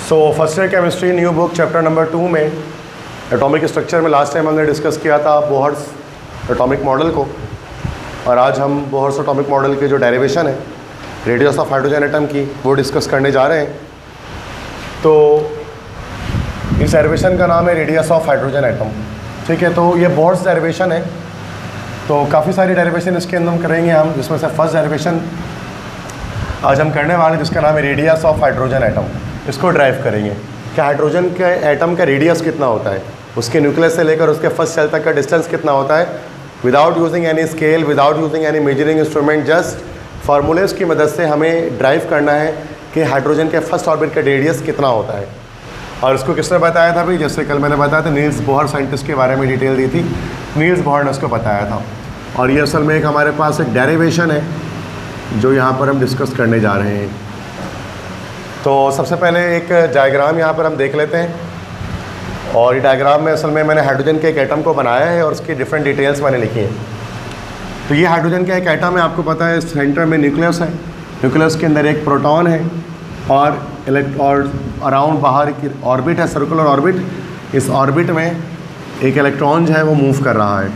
So first year chemistry new book chapter number 2 में atomic structure में last time हमने discuss किया था बोहर्स एटॉमिक मॉडल को, और आज हम बोहर्स एटॉमिक मॉडल के जो डेरिवेशन है रेडियस ऑफ हाइड्रोजन एटम की वो डिस्कस करने जा रहे हैं। तो इस डेरिवेशन का नाम है रेडियस ऑफ हाइड्रोजन एटम। ठीक है, तो ये बोहर्स डेरिवेशन है, तो काफ़ी सारी डेरिवेशन इसके अंदर हम करेंगे हम, जिसमें से फर्स्ट डेरिवेशन आज हम करने वाले हैं जिसका नाम है रेडियस ऑफ हाइड्रोजन एटम। इसको ड्राइव करेंगे कि हाइड्रोजन के एटम का रेडियस कितना होता है, उसके न्यूक्लियस से लेकर उसके फर्स्ट सेल तक का डिस्टेंस कितना होता है, without using any scale, without using any measuring instrument, just formulas की मदद से हमें ड्राइव करना है कि हाइड्रोजन के फर्स्ट ऑर्बिट का रेडियस कितना होता है। और इसको किसने बताया था भाई? जैसे कल मैंने बताया था, नील्स बोहर साइंटिस्ट के बारे में डिटेल दी थी, नील्स बोहर ने उसको बताया था। और ये असल में एक हमारे पास एक डेरिवेशन है जो यहाँ पर हम डिस्कस करने जा रहे हैं। तो सबसे पहले एक डायग्राम यहाँ पर हम देख लेते हैं, और ये डायग्राम में असल में मैंने हाइड्रोजन के एक एटम को बनाया है और उसकी डिफरेंट डिटेल्स मैंने लिखी हैं। तो ये हाइड्रोजन का एक एटम है, आपको पता है सेंटर में न्यूक्लियस है, न्यूक्लियस के अंदर एक प्रोटॉन है और अराउंड बाहर की ऑर्बिट है, सर्कुलर ऑर्बिट। इस ऑर्बिट में एक इलेक्ट्रॉन जो है वो मूव कर रहा है।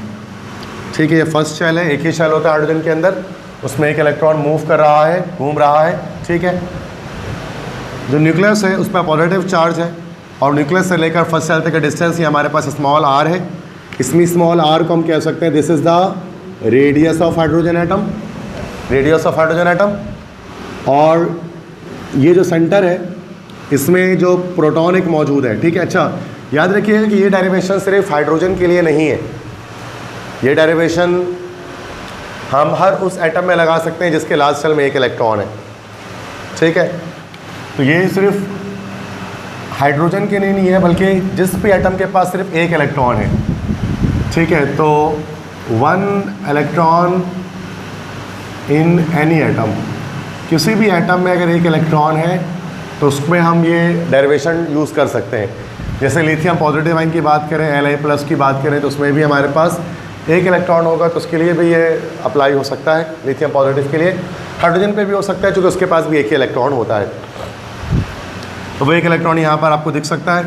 ठीक है, ये फर्स्ट शेल है, एक ही शेल होता है हाइड्रोजन के अंदर, उसमें एक इलेक्ट्रॉन मूव कर रहा है, घूम रहा है। ठीक है, जो न्यूक्लियस है उस पर पॉजिटिव चार्ज है और न्यूक्लियस से लेकर फर्स्ट सेल तक का डिस्टेंस ये हमारे पास स्मॉल आर है। इसमें स्मॉल आर को हम कह सकते हैं this is the radius of hydrogen atom, radius of hydrogen atom. और ये जो सेंटर है इसमें जो प्रोटॉन एक मौजूद है। ठीक है, अच्छा याद रखिएगा कि ये डेरिवेशन सिर्फ हाइड्रोजन के लिए नहीं है, ये डेरिवेशन हम हर उस एटम में लगा सकते हैं जिसके लास्ट सेल में एक इलेक्ट्रॉन है। ठीक है, तो ये सिर्फ हाइड्रोजन के लिए नहीं है बल्कि जिस भी एटम के पास सिर्फ एक इलेक्ट्रॉन है। ठीक है, तो one electron in any atom, किसी भी एटम में अगर एक इलेक्ट्रॉन है तो उसमें हम ये डेरिवेशन यूज़ कर सकते हैं। जैसे लिथियम पॉजिटिव आयन की बात करें, Li+ की बात करें, तो उसमें भी हमारे पास एक इलेक्ट्रॉन होगा, तो उसके लिए भी ये अप्लाई हो सकता है लिथियम पॉजिटिव के लिए। हाइड्रोजन पे भी हो सकता है क्योंकि उसके पास भी एक ही इलेक्ट्रॉन होता है। तो वो एक इलेक्ट्रॉन यहाँ पर आपको दिख सकता है।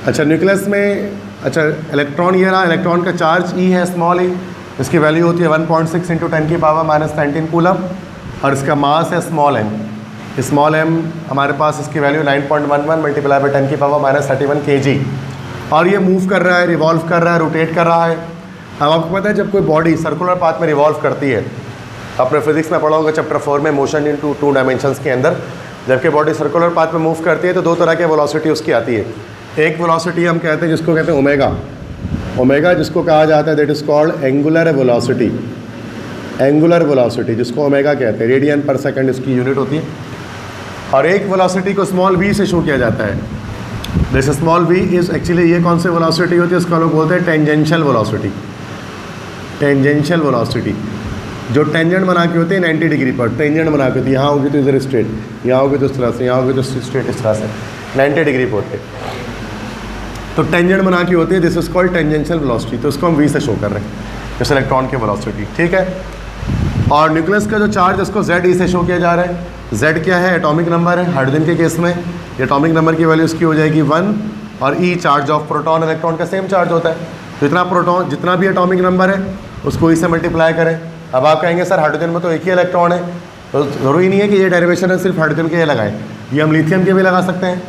अच्छा, न्यूक्लियस में अच्छा इलेक्ट्रॉन ये रहा, इलेक्ट्रॉन का चार्ज E है, स्मॉल e, इसकी वैल्यू होती है 1.6 × 10⁻⁻19 कूलम, और इसका मास है स्मॉल m। स्मॉल m हमारे पास इसकी वैल्यू 9.11 × 10⁻31 kg। और ये मूव कर रहा है, रिवॉल्व कर रहा है, रोटेट कर रहा है। अब आपको पता है जब कोई बॉडी सर्कुलर पाथ में रिवॉल्व करती है, आपने फिजिक्स में पढ़ा होगा चैप्टर 4 में, मोशन इन टू डायमेंशंस के अंदर, जबकि बॉडी सर्कुलर पाथ में मूव करती है तो दो तरह के वेलोसिटी उसकी आती है। एक वेलोसिटी हम कहते हैं जिसको कहते हैं ओमेगा, ओमेगा जिसको कहा जाता है that is called angular velocity, angular velocity जिसको ओमेगा कहते हैं, रेडियन पर सेकंड इसकी यूनिट होती है। और एक वेलोसिटी को स्मॉल v से शो किया जाता है। जैसे स्मॉल v इज़ एक्चुअली ये कौन सी वेलोसिटी होती है, इसको लोग बोलते हैं टेंजेंशियल वेलोसिटी। टेंजेंशियल वेलोसिटी जो टेंजेंट बना के होती है 90 डिग्री पर, टेंजेंट बना के होती है, यहाँ होगी तो इधर स्ट्रेट, यहाँ होगी तो इस तरह से, यहाँ होगी तो स्ट्रेट इस तरह से 90 डिग्री पर होते हैं, तो टेंजेंट बना के होती है। This is called tangential velocity. तो इसको हम v से शो कर रहे हैं जैसे इलेक्ट्रॉन की वेलोसिटी। ठीक है, और न्यूक्लियस का जो चार्ज इसको Ze से शो किया जा रहा है। Z क्या है? एटॉमिक नंबर है। हाइड्रोजन के केस में एटॉमिक नंबर की वैल्यू इसकी हो जाएगी 1, और E charge of proton, electron का सेम चार्ज होता है। तो इतना प्रोटॉन जितना भी एटॉमिक नंबर है उसको E से मल्टीप्लाई करें। अब आप कहेंगे सर हाइड्रोजन में तो एक ही इलेक्ट्रॉन है, तो ज़रूरी नहीं है कि ये डेरिवेशन है सिर्फ हाइड्रोजन के ये लगाएं, ये हम लिथियम के भी लगा सकते हैं।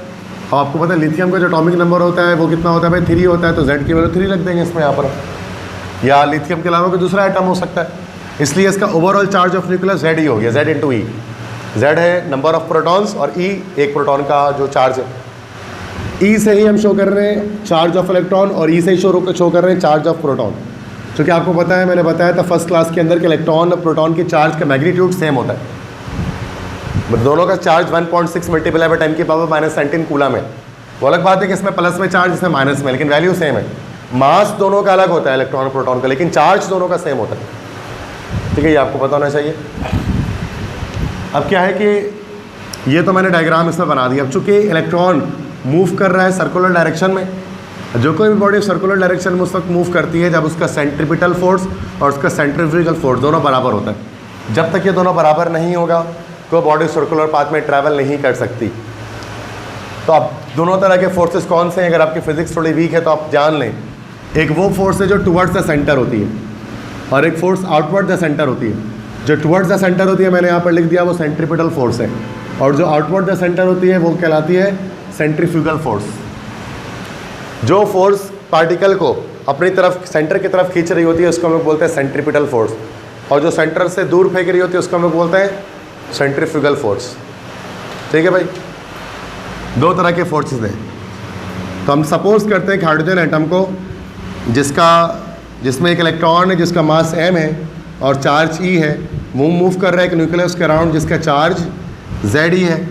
अब आपको पता है लिथियम का जो एटॉमिक नंबर होता है वो कितना होता है भाई? 3 होता है, तो Z की वैल्यू 3 रख देंगे इसमें यहाँ पर। या लिथियम के अलावा कोई दूसरा एटम हो सकता है, इसलिए इसका overall charge of nucleus Z ही हो गया, Z × E। Z है नंबर ऑफ प्रोटॉन्स और E एक प्रोटॉन का जो चार्ज है। E से ही हम शो कर रहे हैं चार्ज ऑफ इलेक्ट्रॉन और E से ही शो कर रहे हैं चार्ज ऑफ प्रोटॉन। क्योंकि आपको पता है, मैंने बताया था फर्स्ट क्लास के अंदर कि इलेक्ट्रॉन और प्रोटॉन के चार्ज का मैग्नीट्यूड सेम होता है। दोनों का चार्ज 1.6 × 10⁻⁻19 कूलम है। वो अलग बात है कि इसमें प्लस में चार्ज, इसमें माइनस में, लेकिन वैल्यू सेम है। मास दोनों का अलग होता है इलेक्ट्रॉन और प्रोटॉन का, लेकिन चार्ज दोनों का सेम होता है। ठीक है, ये आपको पता होना चाहिए। अब क्या है कि ये तो मैंने डायग्राम इसमें बना दिया। अब चूँकि इलेक्ट्रॉन मूव कर रहा है सर्कुलर डायरेक्शन में, जो कोई भी बॉडी सर्कुलर डायरेक्शन में उस वक्त मूव करती है जब उसका सेंट्रीपिटल फोर्स और उसका सेंट्रीफ्यूगल फोर्स दोनों बराबर होता है। जब तक ये दोनों बराबर नहीं होगा कोई बॉडी सर्कुलर पाथ में ट्रैवल नहीं कर सकती। तो अब दोनों तरह के फोर्सेस कौन से हैं, अगर आपकी फिजिक्स थोड़ी वीक है तो आप जान लें। एक वो फोर्स है जो टुवर्ड्स द सेंटर होती है, और एक फोर्स आउटवर्ड द सेंटर होती है। जो टुवर्ड्स द सेंटर होती है मैंने यहाँ पर लिख दिया, वो सेंट्रीपिटल फोर्स है, और जो आउटवर्ड द सेंटर होती है वो कहलाती है सेंट्रीफ्यूगल फोर्स। जो फोर्स पार्टिकल को अपनी तरफ सेंटर की तरफ खींच रही होती है उसको हम लोग बोलते हैं सेंट्रीपिटल फोर्स, और जो सेंटर से दूर फेंक रही होती है उसको हम लोग बोलते हैं सेंट्रीफ्यूगल फोर्स। ठीक है भाई, दो तरह के फोर्सेस हैं। तो हम सपोज करते हैं कि हाइड्रोजन एटम को जिसमें एक इलेक्ट्रॉन है जिसका मास m है और चार्ज E है, मूव कर रहा है एक न्यूक्लियस के अराउंड जिसका चार्ज ZE है,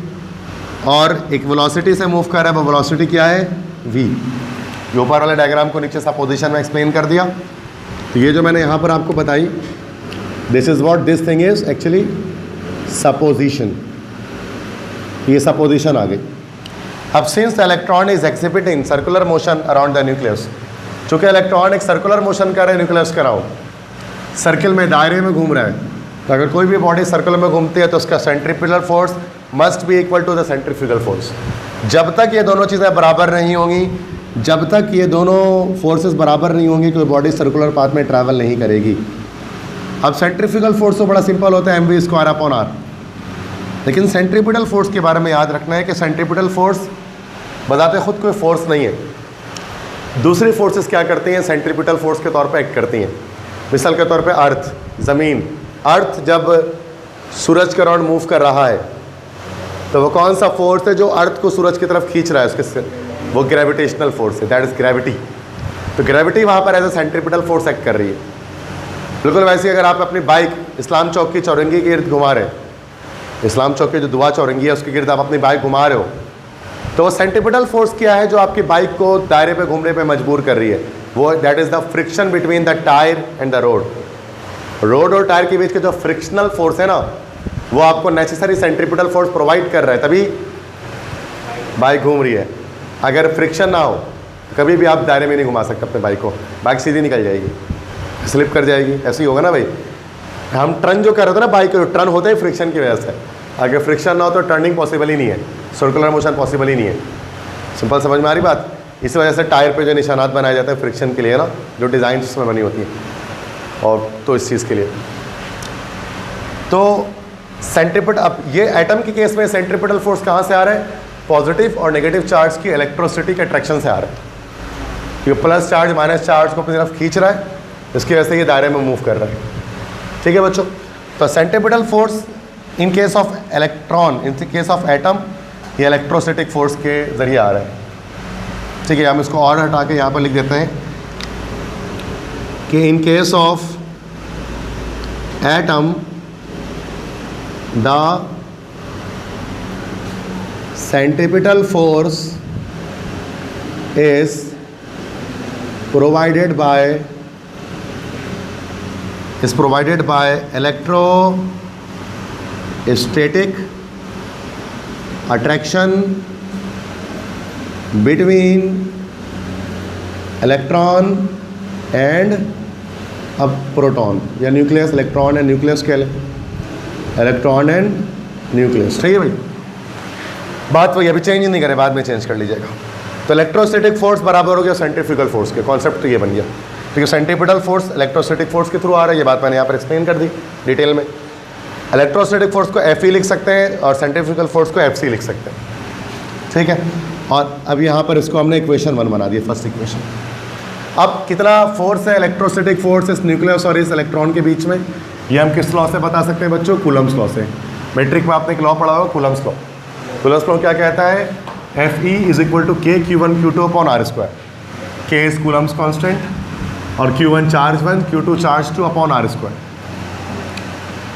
और एक वेलोसिटी से मूव कर रहा है, वो वेलोसिटी क्या है v। ये ऊपर वाले डायग्राम को नीचे सपोजिशन में एक्सप्लेन कर दिया। तो ये जो मैंने यहाँ पर आपको बताई, this is what this thing is actually supposition. ये सपोजिशन आ गई। अब since the electron is exhibiting circular motion around the nucleus, चूँकि इलेक्ट्रॉन एक सर्कुलर मोशन कर रहा है न्यूक्लियस के अराउंड, सर्किल में दायरे में घूम रहा है, तो अगर कोई भी बॉडी सर्कल में घूमती है तो उसका centripetal force must be equal to the centrifugal force. जब तक ये दोनों चीज़ें बराबर नहीं होंगी, जब तक ये दोनों फोर्सेस बराबर नहीं होंगी, कोई बॉडी सर्कुलर पाथ में ट्रैवल नहीं करेगी। अब सेंट्रीफ्यूगल फोर्स तो बड़ा सिंपल होता है, mv²/r, लेकिन सेंट्रीपिटल फोर्स के बारे में याद रखना है कि सेंट्रीपिटल फोर्स बताते खुद कोई फोर्स नहीं है। दूसरी फोर्सेस क्या करती हैं, सेंट्रीपिटल फोर्स के तौर पे एक्ट करती हैं। मिसाल के तौर पे अर्थ, ज़मीन, अर्थ जब सूरज के अराउंड मूव कर रहा है तो वो कौन सा फोर्स है जो अर्थ को सूरज की तरफ खींच रहा है, उसके वो ग्रेविटेशनल फोर्स है, दैट इज़ ग्रेविटी। तो ग्रेविटी वहाँ पर as a centripetal force act कर रही है। बिल्कुल वैसे अगर आप अपनी बाइक इस्लाम चौक की चौरंगी के इर्द घुमा रहे हैं, इस्लाम चौक की जो दुआ चौरंगी है उसके गिर्द आप अपनी बाइक घुमा रहे हो, तो वो सेंट्रीपिटल फोर्स क्या है जो आपकी बाइक को दायरे पे घूमने पे मजबूर कर रही है, वो that is the friction between the tyre and the road. Road और टायर के बीच के जो फ्रिक्शनल फोर्स है ना, वो आपको नेसेसरी सेंट्रीपिटल फोर्स प्रोवाइड कर रहा है, तभी बाइक घूम रही है। अगर फ्रिक्शन ना हो कभी भी आप दायरे में नहीं घुमा सकते अपने बाइक को, बाइक सीधी निकल जाएगी, स्लिप कर जाएगी। ऐसे ही होगा ना भाई। हम टर्न जो कर रहे थे ना बाइक के, टर्न होते ही फ्रिक्शन की वजह से, अगर फ्रिक्शन ना हो तो टर्निंग पॉसिबल ही नहीं है, सर्कुलर मोशन पॉसिबल ही नहीं है। सिंपल समझ में आ रही बात। इस वजह से टायर पे जो निशानात बनाए जाते हैं फ्रिक्शन के लिए ना, जो डिज़ाइन उसमें बनी होती है, और तो इस चीज़ के लिए तो सेंट्रीपिटल। अब ये एटम के केस में सेंट्रीपिटल फोर्स कहाँ से आ रहा है, पॉजिटिव और नेगेटिव चार्ज की इलेक्ट्रोसिटी के अट्रैक्शन से आ रहा है। ये प्लस चार्ज माइनस चार्ज को अपनी तरफ खींच रहा है, इसकी वजह से ये दायरे में मूव कर रहा है। ठीक है बच्चों, तो centripetal force in case of electron, in case of atom, ये इलेक्ट्रोस्टैटिक फोर्स के ज़रिए आ रहा है। ठीक है, हम इसको और हटा के यहाँ पर लिख देते हैं कि in case of atom the centripetal force is provided by electrostatic attraction between electron and a proton, या न्यूक्लियस, इलेक्ट्रॉन एंड न्यूक्लियस के इलेक्ट्रॉन एंड न्यूक्लियस। ठीक है भाई, बात वही, अभी चेंज नहीं करें, बाद में चेंज कर लीजिएगा। तो इलेक्ट्रोस्टैटिक फोर्स बराबर हो गया सेंट्रीफ्यूगल फोर्स के, कॉन्सेप्ट तो ये बन गया। क्योंकि सेंट्रीपिटल फोर्स इलेक्ट्रोस्टैटिक फोर्स के थ्रू आ रहा है, ये बात मैंने यहाँ पर एक्सप्लेन कर दी डिटेल में। इलेक्ट्रोस्टैटिक फोर्स को Fe लिख सकते हैं और सेंट्रीफ्यूगल फोर्स को Fc लिख सकते हैं। ठीक है, और अब यहाँ पर इसको हमने इक्वेशन 1 बना दिया, फर्स्ट इक्वेशन। अब कितना फोर्स है इलेक्ट्रोस्टैटिक फोर्स इस न्यूक्लियस और इस इलेक्ट्रॉन के बीच में, ये हम किस लॉ से बता सकते हैं बच्चों, कूलम्स लॉ से। मैट्रिक में आपने एक लॉ पढ़ा होगा, कूलम्स लॉ। कूलम्स लॉ क्या कहता है, Fe is equal to K Q1 Q2 upon R²। K is Coulomb's constant और Q1 charge 1 Q2 charge 2 upon R²।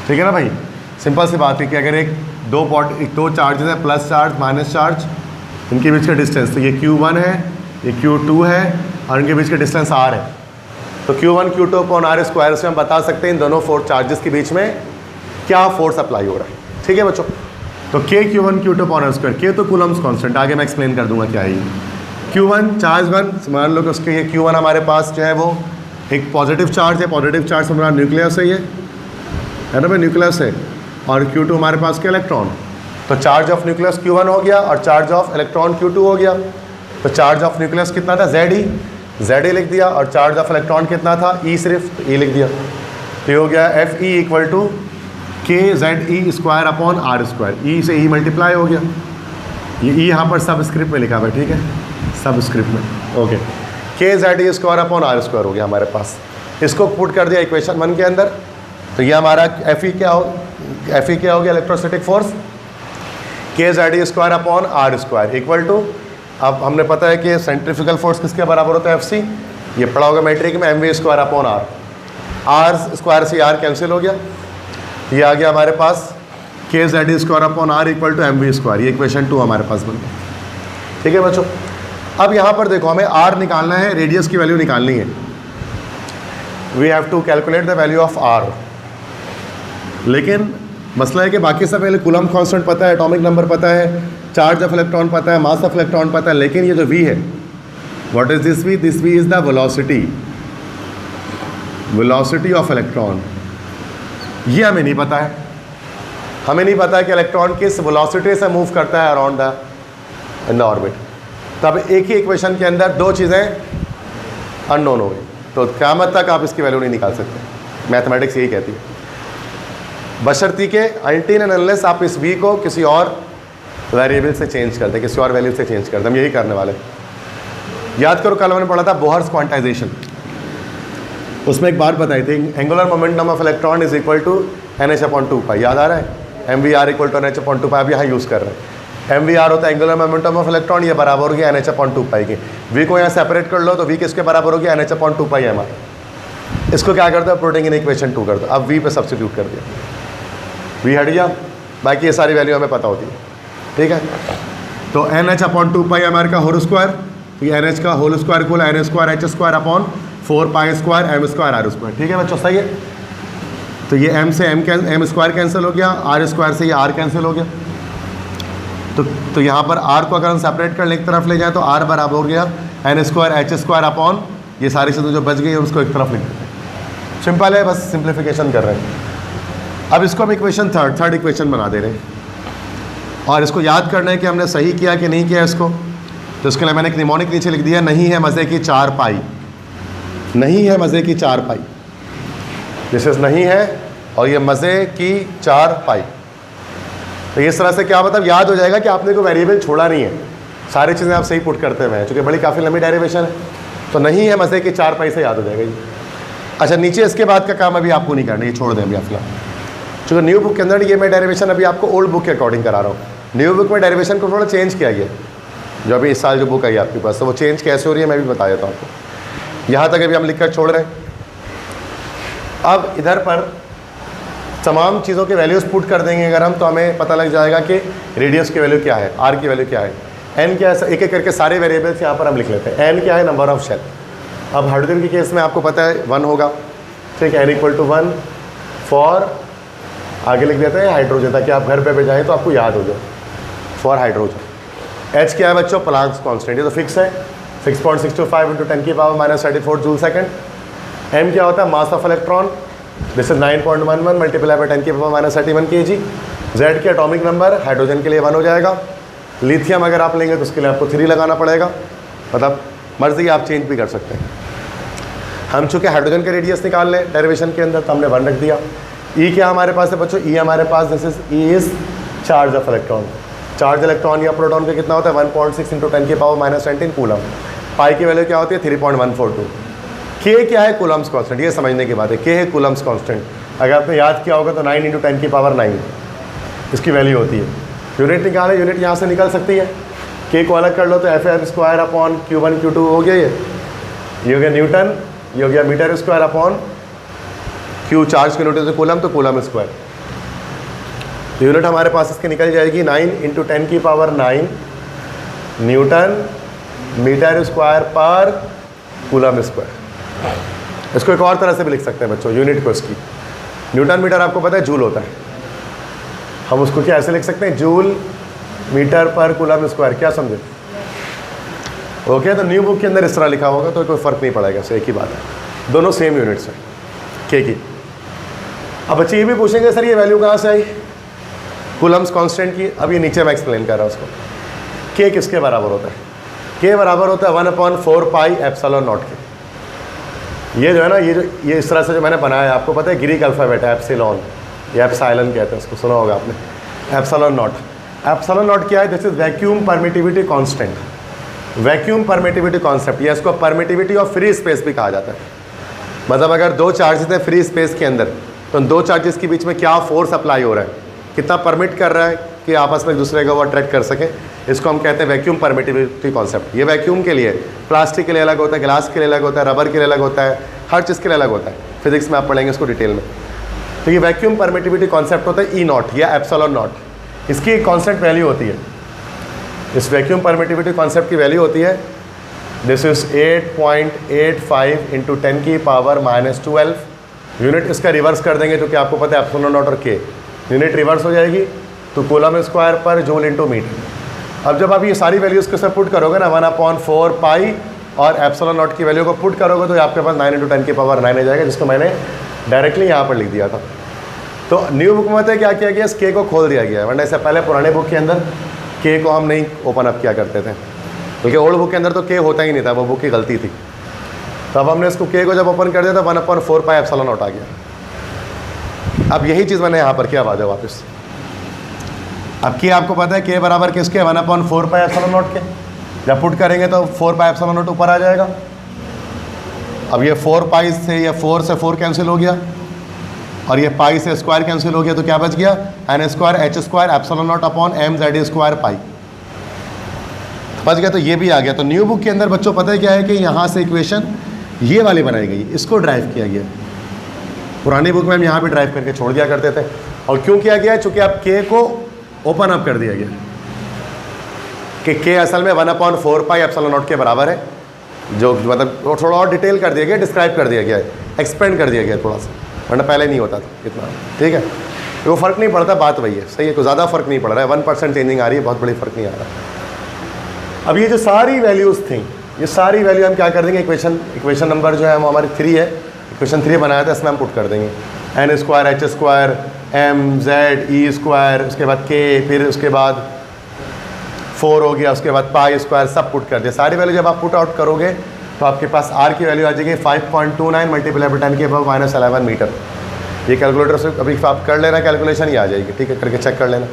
ठीक है ना भाई, सिंपल सी बात है कि अगर दो चार्जेस है, प्लस चार्ज माइनस चार्ज, इनके बीच का डिस्टेंस, तो ये Q1 है, ये Q2 है, और इनके बीच का डिस्टेंस R है, तो Q1 Q2 अपॉन R² से हम बता सकते हैं इन दोनों चार्जेस के बीच में क्या फोर्स अप्लाई हो रहा है। ठीक है बच्चों, तो K Q1 Q2 upon R², K तो कूलम्स कांस्टेंट, आगे मैं एक्सप्लेन कर दूंगा क्या है ये। Q1 चार्ज 1, मान लो कि उसके ये Q1 हमारे पास जो है वो एक पॉजिटिव चार्ज है, पॉजिटिव चार्ज हमारा न्यूक्लियस है, ये है ना भाई, न्यूक्लियस है, और Q2 हमारे पास के इलेक्ट्रॉन। तो चार्ज ऑफ न्यूक्लियस Q1 हो गया और चार्ज ऑफ इलेक्ट्रॉन Q2 हो गया। तो चार्ज ऑफ न्यूक्लियस कितना था ZE लिख दिया, और चार्ज ऑफ इलेक्ट्रॉन कितना था E सिर्फ, तो E लिख दिया। तो ये हो गया FE equal to KZE square upon R square, E से E मल्टीप्लाई हो गया। ये E यहाँ पर सब स्क्रिप्ट में लिखा हुआ है, ठीक है, सब स्क्रिप्ट में, okay. KZE square upon R square हो गया हमारे पास। इसको पुट कर दिया इक्वेशन 1 के अंदर। तो ये हमारा FE क्या हो गया, electrostatic force KZE square upon R square equal to, अब हमने पता है कि सेंट्रीफ्यूगल फोर्स किसके बराबर होता है FC, ये पढ़ा होगा मैट्रिक में, MV square upon R square से R कैंसिल हो गया। ये आ गया हमारे पास KZE square upon R equal to MV square, ये इक्वेशन 2 हमारे पास बन गया। ठीक है बच्चों, अब यहाँ पर देखो हमें R निकालना है, रेडियस की वैल्यू निकालनी है। We have to calculate the value of R। लेकिन मसला है कि बाकी सब पहले कूलम्ब कांस्टेंट पता है, एटॉमिक नंबर पता है, चार्ज ऑफ इलेक्ट्रॉन पता है, मास ऑफ इलेक्ट्रॉन पता है, लेकिन ये जो V है, what is this V? This V is the velocity of electron. ये हमें नहीं पता है। हमें नहीं पता है कि इलेक्ट्रॉन किस वेलोसिटी से मूव करता है around the in the orbit. तब एक ही इक्वेशन के अंदर दो चीज़ें अननोन हो गई, तो क़यामत तक आप इसकी वैल्यू नहीं निकाल सकते। मैथमेटिक्स यही कहती है, बशर्ती के अनटिल एंड अनलेस आप इस V को किसी और वेरिएबल से चेंज करते, किसी और वैल्यू से चेंज करते। हम यही करने वाले। याद करो कल मैंने पढ़ा था बोहर्स क्वांटाइजेशन, उसमें एक बात बताई थी, angular momentum of electron is equal to NH/2π। याद आ रहा है? MVR इक्वल टू NH/2π, अब यहाँ यूज़ कर रहे हैं। MVR होता है एंगुलर मोमेंटम ऑफ इलेक्ट्रॉन, ये बराबर हो गया NH/2π के। V को यहाँ सेपरेट कर लो तो V किसके बराबर हो गया? NH/2π है हमारा। इसको क्या करते हो? पुटिंग इन इक्वेशन 2 कर दो। अब V पे सब्स्टिट्यूट कर दिया, V हट गया, बाकी ये सारी वैल्यू हमें पता होती है। ठीक है, तो NH/2π हमारे का होल स्क्वायर, ये NH का whole square equal NH square H square upon 4π square M square R square. ठीक है बच्चों, सही है। तो ये M से M स्क्वायर कैंसिल हो गया, R स्क्वायर से ये R कैंसिल हो गया। तो यहाँ पर R को अगर हम सेपरेट कर एक तरफ ले जाएं तो R बराबर हो गया N square H square upon ये सारी चीज़ें जो बच गई है उसको एक तरफ लिख देते हैं। सिंपल है, बस सिंप्लीफिकेशन कर रहे हैं। अब इसको हम इक्वेशन थर्ड इक्वेशन बना दे रहे हैं, और इसको याद करना है कि हमने सही किया कि नहीं किया इसको। तो इसके लिए मैंने एक निमोनिक नीचे लिख दिया, नहीं है मज़े की 4π, नहीं है मज़े की 4π। दिस इज़ नहीं है और ये मज़े की 4π। तो इस तरह से क्या मतलब याद हो जाएगा कि आपने कोई वेरिएबल छोड़ा नहीं है, सारी चीज़ें आप सही पुट करते हुए हैं, चूँकि बड़ी काफ़ी लंबी डेरिवेशन है। तो नहीं है मज़े की 4π से याद हो जाएगा ये। अच्छा, नीचे इसके बाद का काम अभी आपको नहीं करना, ये छोड़ दें अभी फिलहाल, चूँकि न्यू बुक के अंदर ये मैं डेरिवेशन अभी आपको ओल्ड बुक के अकॉर्डिंग करा रहा हूँ। न्यू बुक में डेरिवेशन को थोड़ा चेंज किया गया, जो अभी इस साल जो बुक आई आपके पास, तो वो चेंज कैसे हो रही है मैं भी बता देता हूँ आपको। यहाँ तक अभी हम लिख कर छोड़ रहे हैं। अब इधर पर तमाम चीज़ों के वैल्यूज़ पुट कर देंगे अगर हम, तो हमें पता लग जाएगा कि रेडियस की वैल्यू क्या है, आर की वैल्यू क्या है, एन क्या है, एक एक करके सारे वेरिएबल्स यहाँ पर हम लिख लेते हैं। एन क्या है? Number of shell. अब हाइड्रोजन के केस में आपको पता है 1 होगा, ठीक है, एन इक्वल टू 1 फॉर, आगे लिख देते हैं हाइड्रोजन, ताकि आप घर पे जाएँ तो आपको याद हो जाए, फॉर हाइड्रोजन। एच क्या है बच्चों? प्लांक्स कॉन्स्टेंट, ये तो फिक्स है, 6.625 × 10⁻³ जूल सेकेंड। एम क्या होता है? Mass of electron, this is 9.11 multiply by 10⁻³ kg। Z के एटॉमिक नंबर, हाइड्रोजन के लिए 1 हो जाएगा। लिथियम अगर आप लेंगे तो उसके लिए आपको 3 लगाना पड़ेगा, मतलब मर्जी आप चेंज भी कर सकते हैं। हम चूँकि हाइड्रोजन के रेडियस निकाल लें डेरिवेशन के अंदर, तो हमने 1 रख दिया। ई क्या हमारे पास है बच्चों? ई हमारे पास this is E is charge of electron. Charge electron या प्रोटॉन का कितना होता है? 1.6 × 10⁻⁻19 कूलम। पाई की वैल्यू क्या होती है? 3.142। के क्या है? कूलम्स कांस्टेंट, ये समझने की बात है। के है कूलम्स कांस्टेंट, अगर आपने याद किया होगा तो 9 × 10⁻9 इसकी वैल्यू होती है। यूनिट निकाले, यूनिट यहाँ से निकल सकती है। के को अलग कर लो तो FR square upon Q1 Q2 हो गया, ये हो गया न्यूटन, ये हो गया metre square upon Q, charge की यूनिट से कूलम, तो कूलम स्क्वायर। तो यूनिट हमारे पास इसकी निकल जाएगी 9 × 10⁹ न्यूटन मीटर स्क्वायर पर कूलम स्क्वायर। इसको एक और तरह से भी लिख सकते हैं बच्चों, यूनिट को इसकी। न्यूटन मीटर आपको पता है जूल होता है, हम उसको क्या ऐसे लिख सकते हैं? जूल मीटर पर कूलम स्क्वायर। क्या समझे? ओके, तो न्यू बुक के अंदर इस तरह लिखा होगा तो कोई फ़र्क नहीं पड़ेगा, सो एक ही बात है, दोनों सेम यूनिट्स हैं के की। अब बच्चे ये भी पूछेंगे सर ये वैल्यू कहाँ से आई? कूलम्स कांस्टेंट की, अब ये नीचे मैं एक्सप्लेन कर रहा हूँ उसको। के किसके बराबर होता है? के बराबर होता है 1/4 पाई एप्सिलॉन नॉट के। ये जो है ना, ये इस तरह से जो मैंने बनाया है, आपको पता है ग्रीक अल्फ़ाबेट है एप्सिलॉन, या एप्सिलॉन कहते हैं उसको, सुना होगा आपने। एप्सिलॉन नॉट, एप्सिलॉन नॉट क्या है? This is vacuum permittivity constant, vacuum permittivity concept, या इसको परमिटिविटी ऑफ फ्री स्पेस भी कहा जाता है। मतलब अगर दो चार्जेस हैं फ्री स्पेस के अंदर, तो दो चार्जेस के बीच में क्या फोर्स अप्लाई हो रहा है, कितना परमिट कर रहा है कि आपस में एक दूसरे को वो अट्रैक्ट कर सके, इसको हम कहते हैं वैक्यूम परमिटिविटी कॉन्सेप्ट। ये वैक्यूम के लिए, प्लास्टिक के लिए अलग होता है, ग्लास के लिए अलग होता है, रबर के लिए अलग होता है, हर चीज़ के लिए अलग होता है। फिजिक्स में आप पढ़ेंगे इसको डिटेल में। तो ये वैक्यूम परमिटिविटी कॉन्सेप्ट होता है ई नॉट या एप्सिलॉन नॉट। इसकी एक कॉन्स्टेंट वैल्यू होती है, इस वैक्यूम परमिटिविटी कॉन्सेप्ट की वैल्यू होती है, दिस इज 8.85 इंटू 10⁻⁻12 यूनिट। इसका रिवर्स कर देंगे, जो कि आपको पता है एप्सिलॉन नॉट और के, यूनिट रिवर्स हो जाएगी तो कूलम स्क्वायर पर जूल इंटू मीटर। अब जब आप ये सारी वैल्यूज़ के साथ पुट करोगे ना, 1/4 पाई और एप्सिलॉन नॉट की वैल्यू को पुट करोगे तो आपके पास 9 इंटू 10⁻9 आ जाएगा, जिसको मैंने डायरेक्टली यहाँ पर लिख दिया था। तो न्यू बुक में क्या किया गया, इस के को खोल दिया गया है, वरना इससे पहले पुराने बुक के अंदर के को हम नहीं ओपन अप किया करते थे, क्योंकि ओल्ड बुक के अंदर तो के होता ही नहीं था, वो बुक की गलती थी। तो अब हमने इसको के को जब ओपन कर दिया तो 1/4 पाई एप्सिलॉन नॉट आ गया। अब यही चीज़ मैंने यहाँ पर किया, आ जाओ वापस। अब के आपको पता है के बराबर किसके, 1/4 पाई एप्सिलॉन नॉट के। जब पुट करेंगे तो 4 पाई एप्सिलॉन नॉट ऊपर आ जाएगा। अब ये 4 पाई से, या 4 से 4 कैंसिल हो गया, और ये पाई से स्क्वायर कैंसिल हो गया, तो क्या बच गया, n square h square epsilon not upon mz square pi बच गया। तो ये भी आ गया। तो न्यू बुक के अंदर बच्चों पता है क्या है कि यहाँ से इक्वेशन ये वाली बनाई गई, इसको ड्राइव किया गया। पुरानी बुक में हम यहाँ भी ड्राइव करके छोड़ दिया करते थे। और क्यों किया गया है? चूँकि आप के को ओपन अप कर दिया गया कि के असल में 1/4 पाई एप्सिलॉन नॉट के बराबर है, जो मतलब थोड़ा और डिटेल कर दिया गया, डिस्क्राइब कर दिया गया है, एक्सपेंड कर दिया गया थोड़ा सा, वरना पहले नहीं होता था इतना। ठीक है, तो वो फ़र्क नहीं पड़ता, बात वही है, सही है, कोई ज़्यादा फ़र्क नहीं पड़ रहा है, 1% चेंजिंग आ रही है, बहुत बड़ी फ़र्क नहीं आ रहा। अब ये जो सारी वैल्यूज़ थी, ये सारी वैल्यू हम क्या कर देंगे, इक्वेशन नंबर जो है वो हमारी 3 है, इक्वेशन 3 बनाया था, इसमें हम पुट कर देंगे n square h square m z e square, उसके बाद k, फिर उसके बाद 4 हो गया, उसके बाद पाई स्क्वायर, सब पुट कर दिया। सारी वैल्यू जब आप पुट आउट करोगे तो आपके पास r की वैल्यू आ जाएगी 5.29 मल्टीप्लाई बाई 10⁻⁻11 मीटर। ये कैलकुलेटर से अभी आप कर लेना, कैलकुलेशन ही आ जाएगी, ठीक है, करके चेक कर लेना।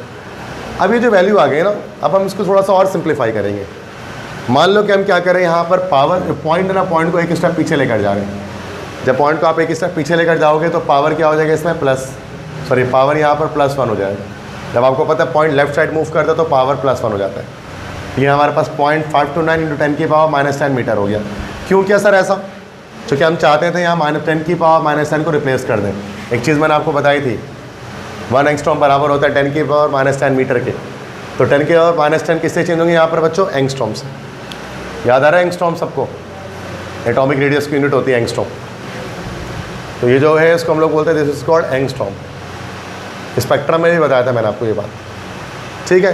अब ये जो वैल्यू आ गई ना, अब हम इसको थोड़ा सा और सिंप्लीफाई करेंगे। मान लो कि हम क्या करें, यहाँ पर पावर पॉइंट है ना, पॉइंट को एक स्टेप पीछे लेकर जा रहे हैं। जब पॉइंट को आप एक स्टेप पीछे लेकर जाओगे तो पावर क्या हो जाएगा इसमें, पावर यहाँ पर +1 हो जाएगा। जब आपको पता है पॉइंट लेफ्ट साइड मूव करता है तो पावर +1 हो जाता है। ये हमारे पास 0.529 इंटू 10⁻⁻10 मीटर हो गया। क्यों किया सर ऐसा? क्योंकि हम चाहते थे यहाँ -10⁻⁻10 को रिप्लेस कर दें। एक चीज़ मैंने आपको बताई थी, 1 एंगस्ट्रॉम बराबर होता है 10⁻⁻10 मीटर के। तो 10⁻⁻10 किससे चेंज होंगे यहाँ पर बच्चों, एंगस्ट्रॉम से। याद आ रहा है एंगस्ट्रॉम सबको? एटॉमिक रेडियस की यूनिट होती है एंगस्ट्रॉम। तो ये जो है इसको हम लोग बोलते हैं this is called angstrom. Spectrum में भी बताया था मैंने आपको ये बात, ठीक है।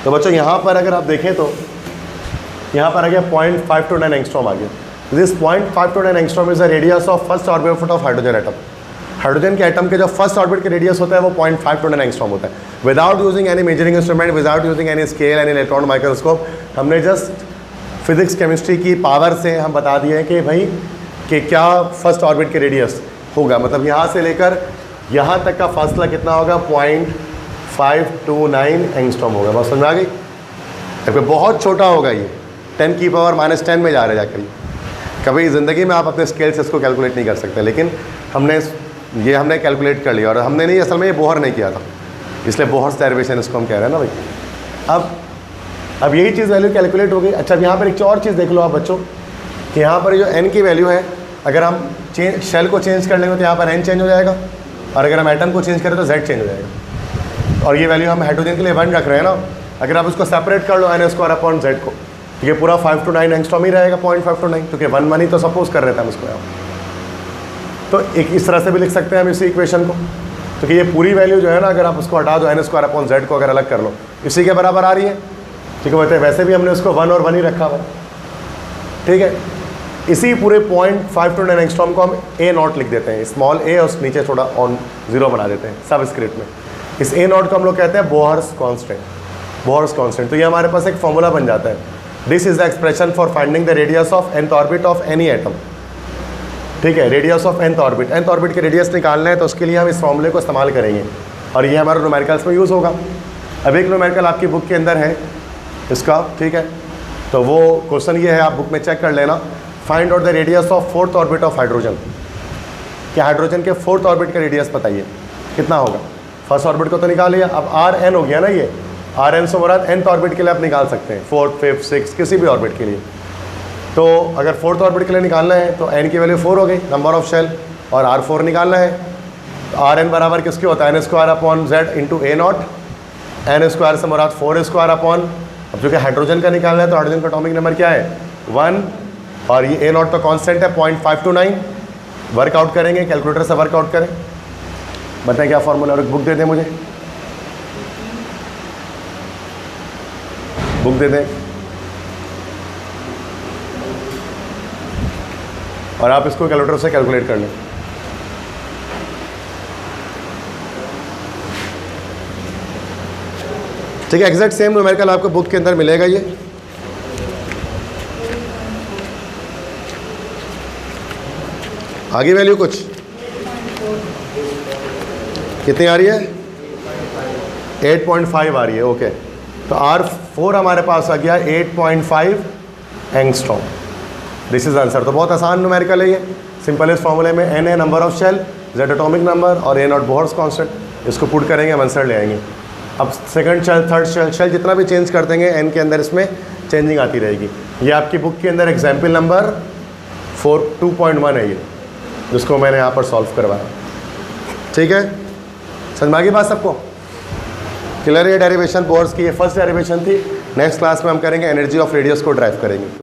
तो बच्चों यहाँ पर अगर आप देखें तो यहाँ पर आ गया 0.529 एंगस्ट्रॉम आ गया। This 0.529 angstrom is the radius of first orbit of hydrogen atom. Hydrogen के एटम के जो फर्स्ट ऑर्बिट के रेडियस होता है वो 0.529 एंगस्ट्रॉम होता है। Without using any measuring instrument, without using any scale, any electron microscope, हमने जस्ट फिजिक्स केमिस्ट्री की पावर से हम बता दिए हैं कि भाई कि क्या फर्स्ट ऑर्बिट के रेडियस होगा, मतलब यहाँ से लेकर यहाँ तक का फासला कितना होगा, 0.529 एंगस्ट्रॉम होगा। बस समझ में आ गई? तो बहुत छोटा होगा ये, 10⁻⁻10 में जा रहे जाकर। कभी ज़िंदगी में आप अपने स्केल से इसको कैलकुलेट नहीं कर सकते, लेकिन हमने कैलकुलेट कर लिया। और हमने नहीं, असल में ये बोहर नहीं किया था, इसलिए बोहर्स डेरिवेशन इसको हम कह रहे हैं ना भाई। अब यही चीज़ वैल्यू कैलकुलेट हो गई। अच्छा, अब यहाँ पर एक और चीज़ देख लो आप बच्चों कि यहाँ पर जो n की वैल्यू है, अगर हम शेल को चेंज कर लेंगे तो यहाँ पर n चेंज हो जाएगा, और अगर हम एटम को चेंज करें तो z चेंज हो जाएगा। और ये वैल्यू हम हाइड्रोजन के लिए 1 रख रहे हैं ना, अगर आप उसको सेपरेट कर लो n स्क्वायर अपॉन z को, ये पूरा 529 एंगस्ट्रॉम ही रहेगा, 0.529, क्योंकि 1 ही तो सपोज कर रहे थे हम इसको यहाँ। तो एक इस तरह से भी लिख सकते हैं हम इसी इक्वेशन को, क्योंकि ये पूरी वैल्यू जो है ना, अगर आप उसको हटा दो, n स्क्वायर अपॉन z को अगर अलग कर लो, इसी के बराबर आ रही है, ठीक है। बताए वैसे भी हमने उसको 1 और 1 ही रखा हुआ, ठीक है। इसी पूरे 0.529 एंगस्ट्रॉम को हम a नॉट लिख देते हैं, स्मॉल a, और नीचे थोड़ा ऑन 0 बना देते हैं सब स्क्रिप्ट में। इस ए नॉट को हम लोग कहते हैं बोहर्स कांस्टेंट, बोहर्स कांस्टेंट। तो ये हमारे पास एक फॉर्मूला बन जाता है, this is the expression for finding the radius of nth orbit of any atom. ठीक है, radius of nth orbit, nth orbit के रेडियस निकालना है तो उसके लिए हम इस फॉर्मूले को इस्तेमाल करेंगे और ये हमारा न्यूमेरिकल्स में यूज़ होगा। अब एक न्यूमेरिकल आपकी बुक के अंदर है इसका, ठीक है, तो वो क्वेश्चन ये है, आप बुक में चेक कर लेना, find out the radius of fourth orbit of hydrogen. कि हाइड्रोजन के फोर्थ ऑर्बिट का रेडियस बताइए कितना होगा। फर्स्ट ऑर्बिट को तो निकाल लिया, अब आर एन हो गया ना, ये आर एन से मुराद nth ऑर्बिट के लिए आप निकाल सकते हैं, फोर्थ, फिफ्थ, सिक्स, किसी भी ऑर्बिट के लिए। तो अगर फोर्थ ऑर्बिट के लिए निकालना है तो एन की वैल्यू 4 हो गई, नंबर ऑफ शेल, और आर 4 निकालना है तो आर एन बराबर किसके होता है, n² upon Z into A not, n² से मुराद 4² अपॉन, अब जो कि हाइड्रोजन का निकालना है तो हाइड्रोजन का एटॉमिक नंबर क्या है 1, और ये ए नॉट तो कांस्टेंट है 0.529। वर्कआउट करेंगे, कैलकुलेटर से वर्कआउट करें, बताएं क्या फॉर्मूला, और एक बुक दे दें मुझे, बुक दे दें, और आप इसको कैलकुलेटर से कैलकुलेट कर लें। ठीक है, एग्जैक्ट सेम न्यूमेरिकल आपको बुक के अंदर मिलेगा। ये आगे वैल्यू कुछ कितनी आ रही है, 8.5 आ रही है। ओके, तो R4 हमारे पास आ गया 8.5 एंगस्ट्रॉम। This is answer. तो बहुत आसान न्यूमेरिकल है ये, सिंपल इस फॉर्मूले में n है number of shell, z atomic number और a नॉट बोहर्स कांस्टेंट। इसको पुट करेंगे, हम आंसर ले आएंगे। अब सेकंड शेल, थर्ड शेल जितना भी चेंज कर देंगे n के अंदर इसमें चेंजिंग आती रहेगी। ये आपकी बुक के अंदर एग्जाम्पल नंबर 2.1 है ये, जिसको मैंने यहाँ पर सॉल्व करवाया। ठीक है, समझ में आ गई बात सबको, क्लियर है। डेरिवेशन बोहर्स की ये फर्स्ट डेरिवेशन थी। नेक्स्ट क्लास में हम करेंगे एनर्जी ऑफ रेडियस को ड्राइव करेंगे।